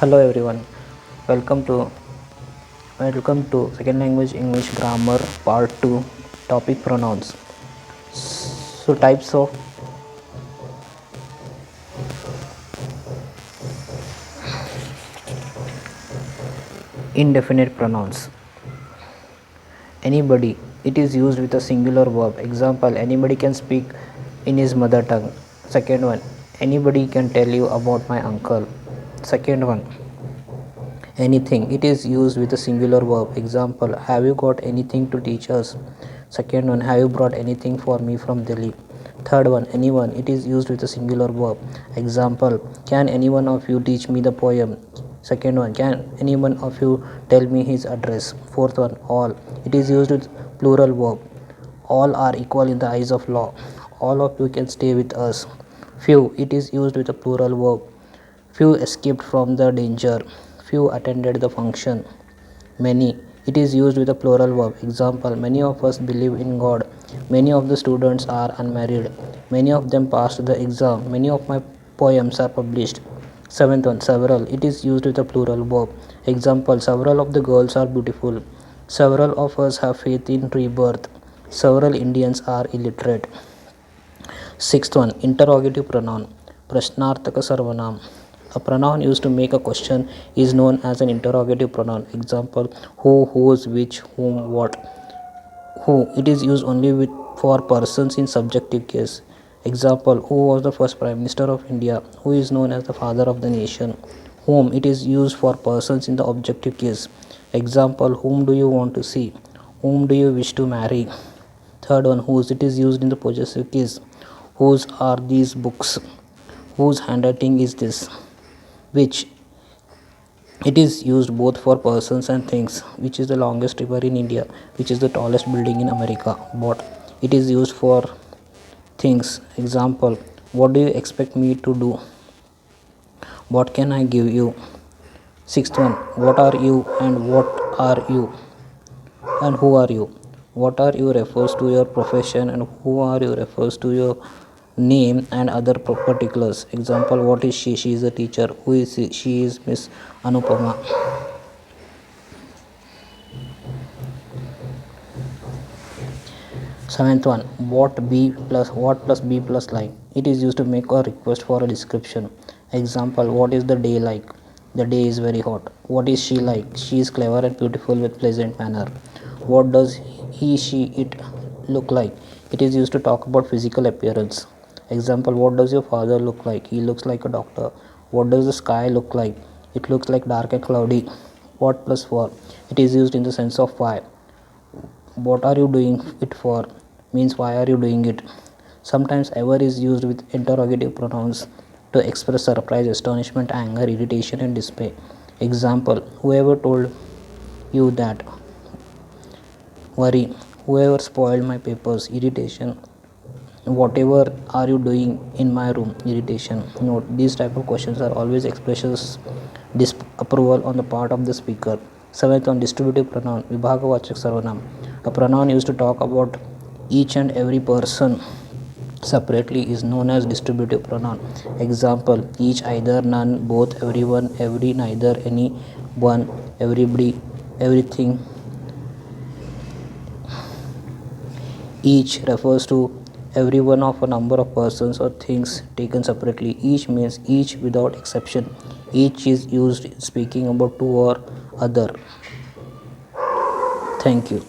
Hello everyone. Welcome to second language English grammar part 2 topic pronouns. So types of indefinite pronouns. Anybody, it is used with a singular verb. Example, anybody can speak in his mother tongue. Second one, anybody can tell you about my uncle. Second one, anything, it is used with a singular verb. Example, have you got anything to teach us? Second one, have you brought anything for me from Delhi? Third one, anyone, it is used with a singular verb. Example, can any one of you teach me the poem? Second one, can any one of you tell me his address? Fourth one, all, it is used with plural verb. All are equal in the eyes of law. All of you can stay with us. Few, it is used with a plural verb. Few escaped from the danger. Few attended the function. Many, it is used with a plural verb. Example, many of us believe in God. Many of the students are unmarried. Many of them passed the exam. Many of my poems are published. Seventh one, several, it is used with a plural verb. Example, several of the girls are beautiful. Several of us have faith in rebirth. Several Indians are illiterate. Sixth one, interrogative pronoun. Prashnarthaka sarvanam. A pronoun used to make a question is known as an interrogative pronoun. Example, who, whose, which, whom, what. Who, it is used only for persons in subjective case. Example, who was the first Prime Minister of India? Who is known as the father of the nation? Whom, it is used for persons in the objective case. Example, whom do you want to see? Whom do you wish to marry? Third one, whose, it is used in the possessive case. Whose are these books? Whose handwriting is this? Which, it is used both for persons and things. Which is the longest river in India? Which is the tallest building in America? What, it is used for things. Example, what do you expect me to do? What can I give you? Sixth one, what are you and what are you and who are you? What are you refers to your profession and who are you refers to your name and other particulars. Example, what is she? She is a teacher. Who is she? She is Miss Anupama. Seventh one, what plus b plus like. It is used to make a request for a description. Example, what is the day like? The day is very hot. What is she like? She is clever and beautiful with pleasant manner. What does he, she, it look like? It is used to talk about physical appearance. Example, what does your father look like? He looks like a doctor. What does the sky look like? It looks like dark and cloudy. What plus for? It is used in the sense of why. What are you doing it for? Means why are you doing it? Sometimes ever is used with interrogative pronouns to express surprise, astonishment, anger, irritation, and dismay. Example, whoever told you that? Worry. Whoever spoiled my papers? Irritation. Whatever are you doing in my room? Irritation. Note, these type of questions are always expressions disapproval on the part of the speaker. Seventh one, distributive pronoun. Vibhagavachak sarvanam. A pronoun used to talk about each and every person separately is known as distributive pronoun. Example, each, either, none, both, everyone, every, neither, any, one, everybody, everything. Each refers to every one of a number of persons or things taken separately. Each means each without exception. Each is used speaking about two or other. Thank you.